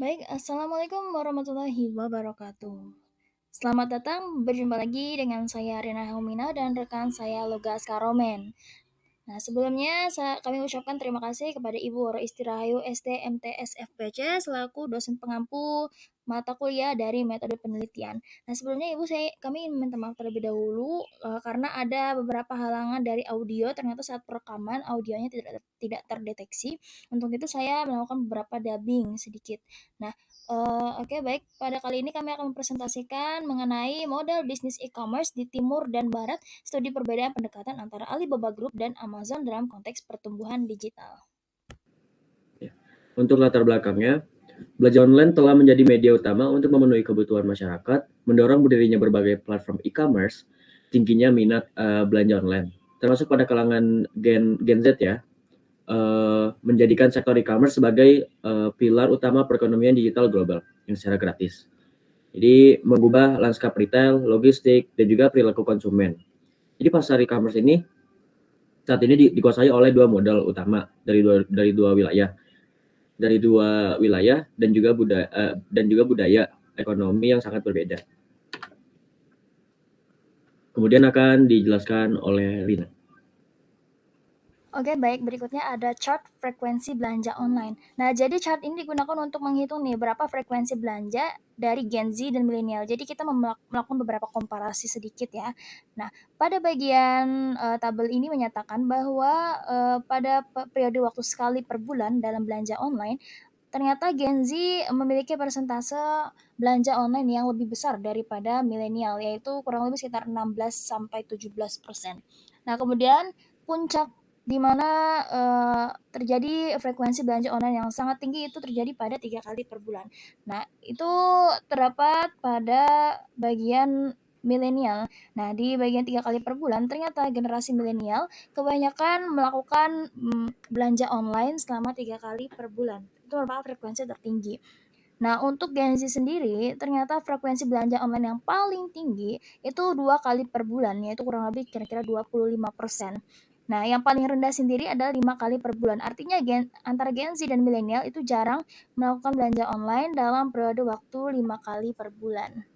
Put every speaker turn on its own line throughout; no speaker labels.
Baik, Assalamualaikum warahmatullahi wabarakatuh. Selamat datang, berjumpa lagi dengan saya Rina Helmina dan rekan saya Logas Karomen. Nah, sebelumnya kami ucapkan terima kasih kepada Ibu Woro Istirahayu STMTS FPC selaku dosen pengampu mata kuliah dari metode penelitian. Nah, sebelumnya kami ingin minta maaf terlebih dahulu karena ada beberapa halangan dari audio. Ternyata saat perekaman audionya tidak terdeteksi. Untuk itu saya melakukan beberapa dubbing sedikit. Nah, oke, baik. Pada kali ini kami akan mempresentasikan mengenai model bisnis e-commerce di timur dan barat, studi perbedaan pendekatan antara Alibaba Group dan Amazon dalam konteks pertumbuhan digital.
Ya. Untuk latar belakangnya, belanja online telah menjadi media utama untuk memenuhi kebutuhan masyarakat, mendorong berdirinya berbagai platform e-commerce, tingginya minat belanja online, termasuk pada kalangan Gen Z ya, menjadikan sektor e-commerce sebagai pilar utama perekonomian digital global yang secara gratis. Jadi mengubah lanskap retail, logistik, dan juga perilaku konsumen. Jadi pasar e-commerce ini saat ini dikuasai oleh dua model utama dari dua wilayah dan juga budaya ekonomi yang sangat berbeda. Kemudian akan dijelaskan oleh Lina.
Oke, baik. Berikutnya ada chart frekuensi belanja online. Nah, jadi chart ini digunakan untuk menghitung nih berapa frekuensi belanja dari Gen Z dan milenial. Jadi kita melakukan beberapa komparasi sedikit ya. Nah, pada bagian tabel ini menyatakan bahwa pada periode waktu sekali per bulan dalam belanja online, ternyata Gen Z memiliki persentase belanja online yang lebih besar daripada milenial, yaitu kurang lebih sekitar 16 sampai 17%. Nah, kemudian puncak di mana terjadi frekuensi belanja online yang sangat tinggi itu terjadi pada 3 kali per bulan. Nah, itu terdapat pada bagian milenial. Nah, di bagian 3 kali per bulan ternyata generasi milenial kebanyakan melakukan belanja online selama 3 kali per bulan. Itu merupakan frekuensi tertinggi. Nah, untuk Gen Z sendiri, ternyata frekuensi belanja online yang paling tinggi itu 2 kali per bulan, yaitu kurang lebih kira-kira 25%. Nah, yang paling rendah sendiri adalah 5 kali per bulan. Artinya antara Gen Z dan milenial itu jarang melakukan belanja online dalam periode waktu 5 kali per bulan.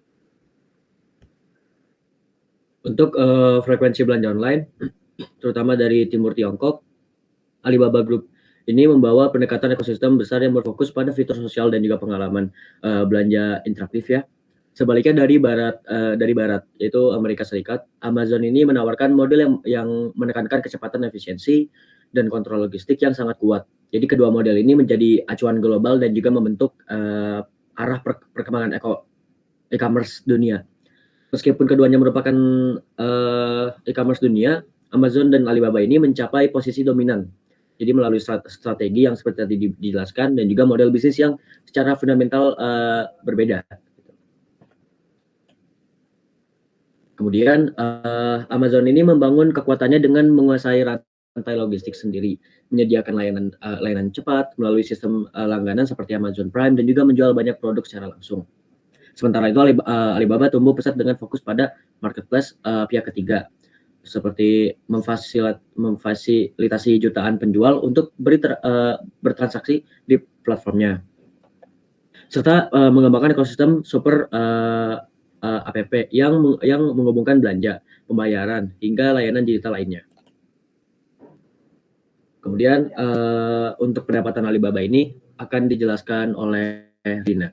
Untuk frekuensi belanja online, terutama dari timur Tiongkok, Alibaba Group ini membawa pendekatan ekosistem besar yang berfokus pada fitur sosial dan juga pengalaman belanja interaktif ya. Sebaliknya dari barat yaitu Amerika Serikat, Amazon ini menawarkan model yang menekankan kecepatan, efisiensi, dan kontrol logistik yang sangat kuat. Jadi kedua model ini menjadi acuan global dan juga membentuk arah perkembangan e-commerce dunia. Meskipun keduanya merupakan e-commerce dunia, Amazon dan Alibaba ini mencapai posisi dominan. Jadi melalui strategi yang seperti tadi dijelaskan dan juga model bisnis yang secara fundamental berbeda. Kemudian Amazon ini membangun kekuatannya dengan menguasai rantai logistik sendiri, menyediakan layanan cepat melalui sistem langganan seperti Amazon Prime dan juga menjual banyak produk secara langsung. Sementara itu Alibaba tumbuh pesat dengan fokus pada marketplace pihak ketiga, seperti memfasilitasi jutaan penjual untuk bertransaksi di platformnya, serta mengembangkan ekosistem super app yang menghubungkan belanja, pembayaran, hingga layanan digital lainnya. Kemudian untuk pendapatan Alibaba ini akan dijelaskan oleh Dina.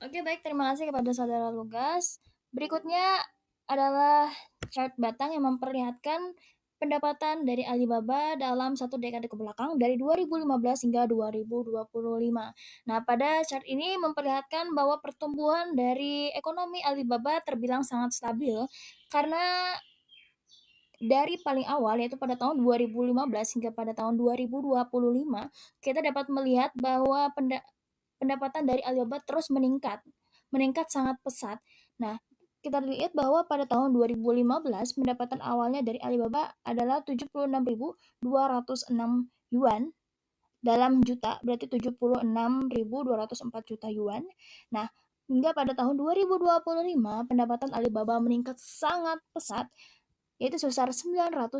Oke, baik. Terima kasih kepada saudara Lugas. Berikutnya adalah chart batang yang memperlihatkan pendapatan dari Alibaba dalam satu dekade ke belakang dari 2015 hingga 2025. Nah, pada chart ini memperlihatkan bahwa pertumbuhan dari ekonomi Alibaba terbilang sangat stabil karena dari paling awal yaitu pada tahun 2015 hingga pada tahun 2025 kita dapat melihat bahwa pendapatan dari Alibaba terus meningkat sangat pesat. Nah, kita lihat bahwa pada tahun 2015 pendapatan awalnya dari Alibaba adalah 76.206 yuan dalam juta, berarti 76.204 juta yuan. Nah, hingga pada tahun 2025 pendapatan Alibaba meningkat sangat pesat, yaitu sebesar 996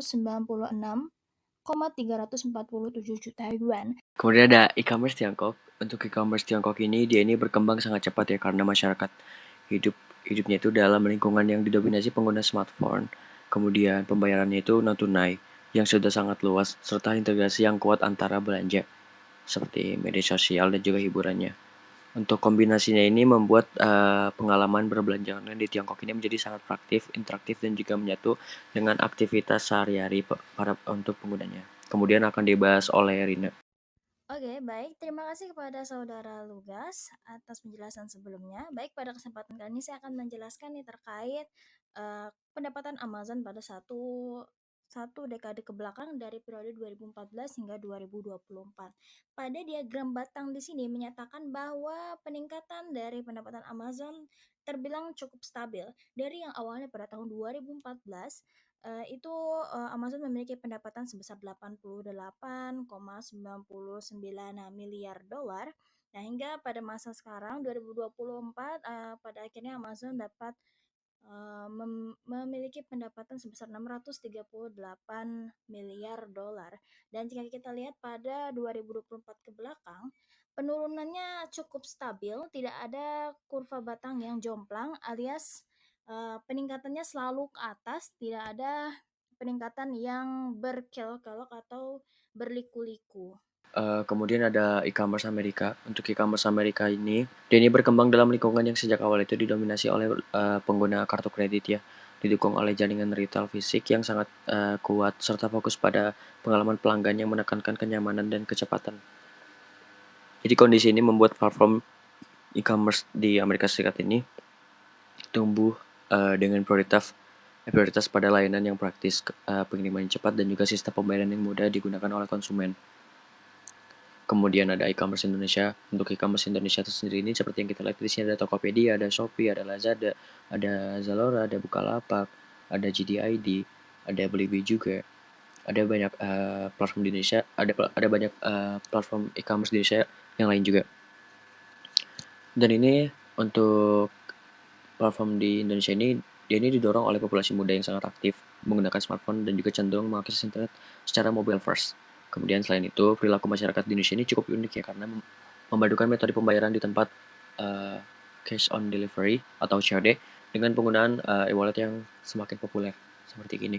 347 juta yuan.
Kemudian ada e-commerce Tiongkok. Untuk e-commerce Tiongkok ini, dia ini berkembang sangat cepat ya karena masyarakat hidupnya itu dalam lingkungan yang didominasi pengguna smartphone. Kemudian pembayarannya itu non tunai yang sudah sangat luas serta integrasi yang kuat antara belanja seperti media sosial dan juga hiburannya. Untuk kombinasinya ini membuat pengalaman berbelanja online di Tiongkok ini menjadi sangat praktis, interaktif, dan juga menyatu dengan aktivitas sehari-hari para untuk penggunanya. Kemudian akan dibahas oleh Rina.
Oke, baik. Terima kasih kepada Saudara Lugas atas penjelasan sebelumnya. Baik, pada kesempatan kali ini saya akan menjelaskan nih terkait pendapatan Amazon pada satu dekade ke belakang dari periode 2014 hingga 2024. Pada diagram batang di sini menyatakan bahwa peningkatan dari pendapatan Amazon terbilang cukup stabil. Dari yang awalnya pada tahun 2014 Amazon memiliki pendapatan sebesar 88,99 miliar dolar. Nah, hingga pada masa sekarang 2024 pada akhirnya Amazon dapat memiliki pendapatan sebesar 638 miliar dolar. Dan jika kita lihat pada 2024 ke belakang, penurunannya cukup stabil, tidak ada kurva batang yang jomplang alias peningkatannya selalu ke atas, tidak ada peningkatan yang berkelok-kelok atau berliku-liku.
Kemudian ada e-commerce Amerika. Untuk e-commerce Amerika ini, dia ini berkembang dalam lingkungan yang sejak awal itu didominasi oleh pengguna kartu kredit ya, didukung oleh jaringan retail fisik yang sangat kuat serta fokus pada pengalaman pelanggan yang menekankan kenyamanan dan kecepatan. Jadi kondisi ini membuat platform e-commerce di Amerika Serikat ini tumbuh dengan prioritas pada layanan yang praktis, pengiriman yang cepat, dan juga sistem pembayaran yang mudah digunakan oleh konsumen. Kemudian ada e-commerce Indonesia. Untuk e-commerce Indonesia itu sendiri ini seperti yang kita lihat di sini ada Tokopedia, ada Shopee, ada Lazada, ada Zalora, ada Bukalapak, ada JDID, ada Blibli juga. Ada banyak platform di Indonesia, ada banyak platform e-commerce di Indonesia yang lain juga. Dan ini untuk platform di Indonesia ini, dia ini didorong oleh populasi muda yang sangat aktif menggunakan smartphone dan juga cenderung mengakses internet secara mobile first. Kemudian selain itu, perilaku masyarakat di Indonesia ini cukup unik ya karena memadukan metode pembayaran di tempat cash on delivery atau COD dengan penggunaan e-wallet yang semakin populer seperti ini.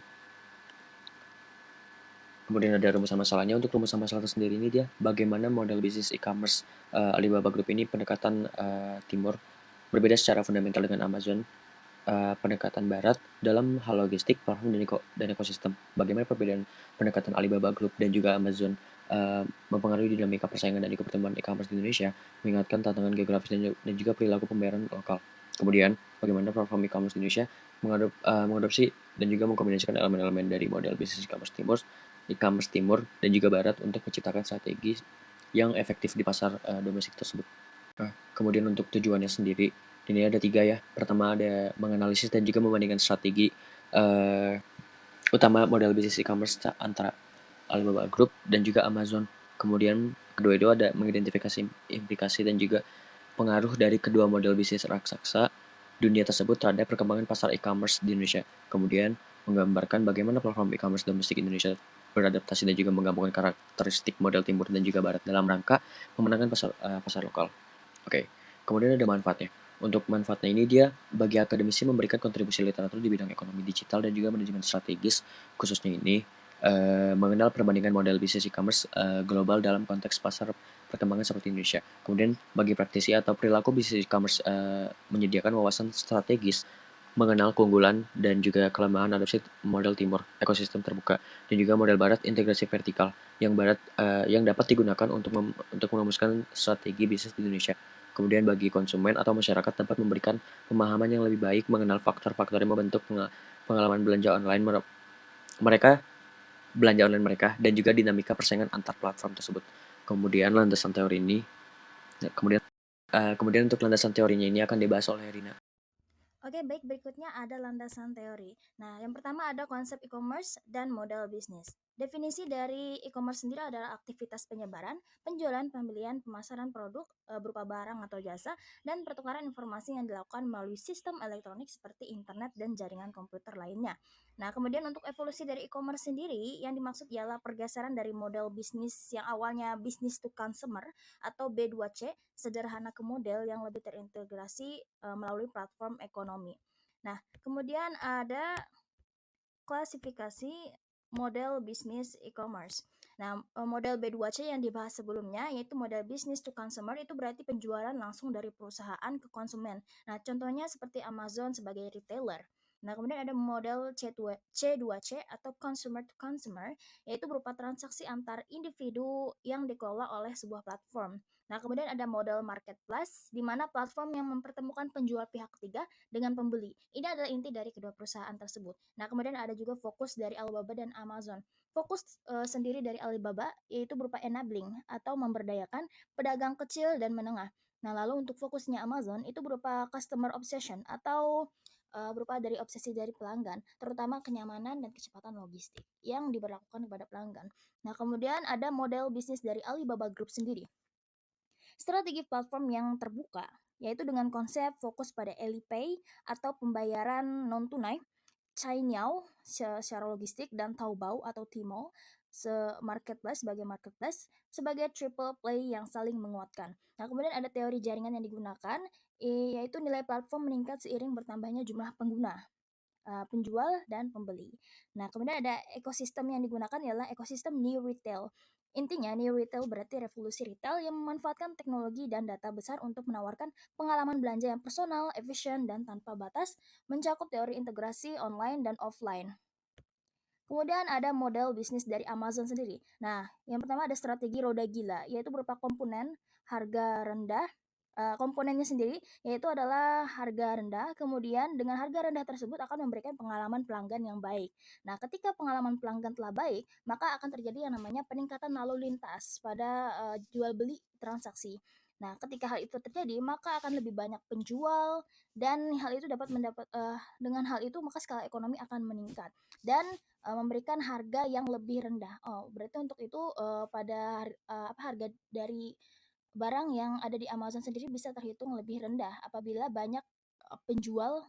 Kemudian ada rumusan masalahnya. Untuk rumusan masalah itu sendiri ini dia bagaimana model bisnis e-commerce Alibaba Group ini pendekatan timur berbeda secara fundamental dengan Amazon, pendekatan barat dalam hal logistik, platform, dan ekosistem. Bagaimana perbedaan pendekatan Alibaba Group dan juga Amazon mempengaruhi dinamika persaingan dan juga pertumbuhan e-commerce di Indonesia, mengingatkan tantangan geografis dan juga perilaku pembayaran lokal. Kemudian, bagaimana platform e-commerce di Indonesia mengadopsi dan juga mengkombinasikan elemen-elemen dari model bisnis e-commerce timur dan juga barat untuk menciptakan strategi yang efektif di pasar domestik tersebut. Kemudian untuk tujuannya sendiri, ini ada 3 ya. Pertama ada menganalisis dan juga membandingkan strategi utama model bisnis e-commerce antara Alibaba Group dan juga Amazon. Kemudian kedua itu ada mengidentifikasi implikasi dan juga pengaruh dari kedua model bisnis raksasa dunia tersebut terhadap perkembangan pasar e-commerce di Indonesia. Kemudian menggambarkan bagaimana platform e-commerce domestik Indonesia beradaptasi dan juga menggabungkan karakteristik model timur dan juga barat dalam rangka memenangkan pasar lokal. Oke, kemudian ada manfaatnya. Untuk manfaatnya ini dia bagi akademisi memberikan kontribusi literatur di bidang ekonomi digital dan juga manajemen strategis, khususnya ini mengenal perbandingan model bisnis e-commerce global dalam konteks pasar perkembangan seperti Indonesia. Kemudian bagi praktisi atau perilaku bisnis e-commerce menyediakan wawasan strategis mengenal keunggulan dan juga kelemahan adopsi model timur, ekosistem terbuka, dan juga model barat integrasi vertikal yang dapat digunakan untuk merumuskan strategi bisnis di Indonesia. Kemudian bagi konsumen atau masyarakat dapat memberikan pemahaman yang lebih baik mengenal faktor-faktor yang membentuk pengalaman belanja online mereka dan juga dinamika persaingan antar platform tersebut. Kemudian landasan teori ini, kemudian untuk landasan teorinya ini akan dibahas oleh Rina.
Oke, baik, berikutnya ada landasan teori. Nah, yang pertama ada konsep e-commerce dan model bisnis. Definisi dari e-commerce sendiri adalah aktivitas penyebaran, penjualan, pembelian, pemasaran produk berupa barang atau jasa, dan pertukaran informasi yang dilakukan melalui sistem elektronik seperti internet dan jaringan komputer lainnya. Nah, kemudian untuk evolusi dari e-commerce sendiri, yang dimaksud ialah pergeseran dari model bisnis yang awalnya business to consumer atau B2C sederhana ke model yang lebih terintegrasi melalui platform ekonomi. Nah, kemudian ada klasifikasi model bisnis e-commerce. Nah, model B2C yang dibahas sebelumnya yaitu model business to consumer itu berarti penjualan langsung dari perusahaan ke konsumen. Nah, contohnya seperti Amazon sebagai retailer. Nah, kemudian ada model C2C atau consumer to consumer, yaitu berupa transaksi antar individu yang dikelola oleh sebuah platform. Nah, kemudian ada model marketplace, di mana platform yang mempertemukan penjual pihak ketiga dengan pembeli. Ini adalah inti dari kedua perusahaan tersebut. Nah, kemudian ada juga fokus dari Alibaba dan Amazon. Fokus sendiri dari Alibaba yaitu berupa enabling atau memberdayakan pedagang kecil dan menengah. Nah, lalu untuk fokusnya Amazon itu berupa customer obsession atau berupa dari obsesi dari pelanggan, terutama kenyamanan dan kecepatan logistik yang diberlakukan kepada pelanggan. Nah, kemudian ada model bisnis dari Alibaba Group sendiri. Strategi platform yang terbuka, yaitu dengan konsep fokus pada Alipay atau pembayaran non-tunai, Cainiao secara logistik, dan Taobao atau Tmall sebagai marketplace sebagai triple play yang saling menguatkan. Nah, kemudian ada teori jaringan yang digunakan, yaitu nilai platform meningkat seiring bertambahnya jumlah pengguna, penjual dan pembeli. Nah, kemudian ada ekosistem yang digunakan ialah ekosistem new retail. Intinya, new retail berarti revolusi retail yang memanfaatkan teknologi dan data besar untuk menawarkan pengalaman belanja yang personal, efisien, dan tanpa batas, mencakup teori integrasi online dan offline. Kemudian ada model bisnis dari Amazon sendiri. Nah, yang pertama ada strategi roda gila, yaitu berupa komponen harga rendah. Komponennya sendiri yaitu adalah harga rendah, kemudian dengan harga rendah tersebut akan memberikan pengalaman pelanggan yang baik. Nah, ketika pengalaman pelanggan telah baik, maka akan terjadi yang namanya peningkatan lalu lintas pada jual beli transaksi. Nah, ketika hal itu terjadi, maka akan lebih banyak penjual dan hal itu dengan hal itu maka skala ekonomi akan meningkat dan memberikan harga yang lebih rendah. Oh, berarti untuk itu harga dari barang yang ada di Amazon sendiri bisa terhitung lebih rendah apabila banyak penjual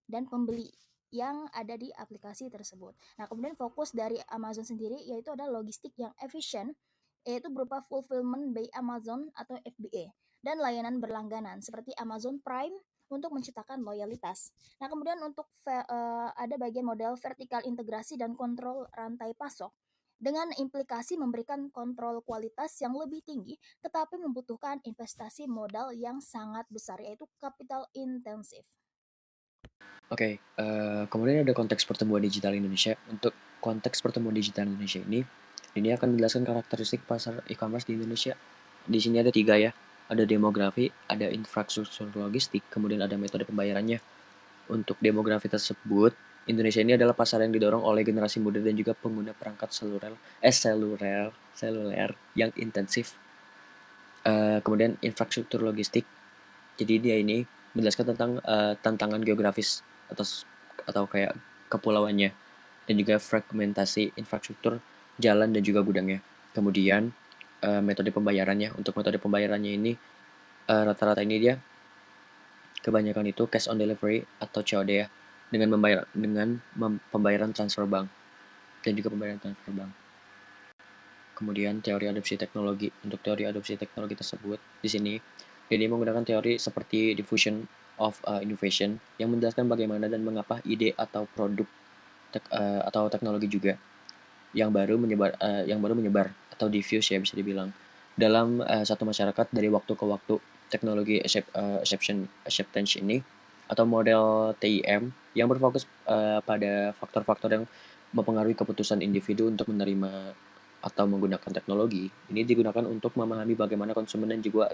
dan pembeli yang ada di aplikasi tersebut. Nah, kemudian fokus dari Amazon sendiri yaitu adalah logistik yang efisien, yaitu berupa fulfillment by Amazon atau FBA dan layanan berlangganan seperti Amazon Prime untuk menciptakan loyalitas. Nah, kemudian untuk ada bagian model vertikal integrasi dan kontrol rantai pasok dengan implikasi memberikan kontrol kualitas yang lebih tinggi tetapi membutuhkan investasi modal yang sangat besar yaitu capital intensif.
Oke, kemudian ada konteks pertumbuhan digital Indonesia. Untuk konteks pertumbuhan digital Indonesia ini akan menjelaskan karakteristik pasar e-commerce di Indonesia. Di sini ada 3 ya, ada demografi, ada infrastruktur logistik, kemudian ada metode pembayarannya. Untuk demografi tersebut, Indonesia ini adalah pasar yang didorong oleh generasi muda dan juga pengguna perangkat seluler yang intensif. Kemudian infrastruktur logistik, jadi dia ini menjelaskan tentang tantangan geografis atau kayak kepulauannya dan juga fragmentasi infrastruktur jalan dan juga gudangnya. Kemudian metode pembayarannya. Untuk metode pembayarannya ini rata-rata ini dia kebanyakan itu cash on delivery atau COD ya, dengan pembayaran transfer bank dan juga pembayaran transfer bank. Kemudian teori adopsi teknologi. Untuk teori adopsi teknologi tersebut di sini ini menggunakan teori seperti diffusion of innovation yang menjelaskan bagaimana dan mengapa ide atau produk atau teknologi juga yang baru menyebar atau diffuse ya bisa dibilang dalam satu masyarakat dari waktu ke waktu. Teknologi acceptance ini atau model TIM yang berfokus pada faktor-faktor yang mempengaruhi keputusan individu untuk menerima atau menggunakan teknologi ini digunakan untuk memahami bagaimana konsumen dan juga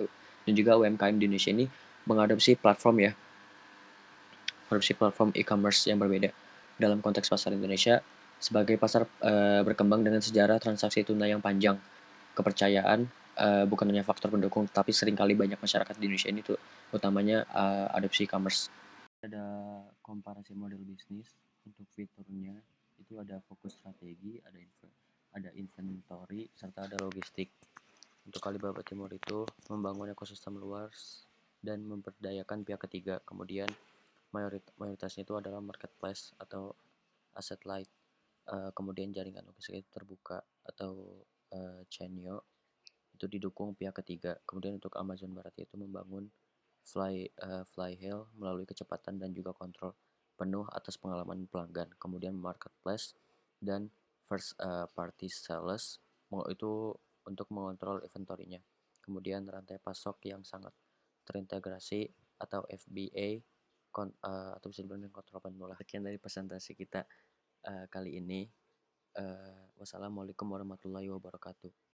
UMKM di Indonesia ini mengadopsi platform e-commerce yang berbeda. Dalam konteks pasar Indonesia sebagai pasar berkembang dengan sejarah transaksi tunai yang panjang, kepercayaan bukan hanya faktor pendukung, tapi seringkali banyak masyarakat di Indonesia ini tuh utamanya adopsi e-commerce. Ada komparasi model bisnis. Untuk fiturnya itu ada fokus strategi, ada ada inventory, serta ada logistik. Untuk Alibaba Timur itu membangun ekosistem luas dan memperdayakan pihak ketiga. Kemudian mayoritasnya itu adalah marketplace atau asset light. Kemudian jaringan logistik itu terbuka atau Chainyo itu didukung pihak ketiga. Kemudian untuk Amazon Barat itu membangun Flyhail melalui kecepatan dan juga kontrol penuh atas pengalaman pelanggan. Kemudian marketplace dan first party sellers itu untuk mengontrol inventory-nya. Kemudian rantai pasok yang sangat terintegrasi atau FBA atau bisa dibilang kontrol penuh lah. Sekian dari presentasi kita kali ini. Wassalamualaikum warahmatullahi wabarakatuh.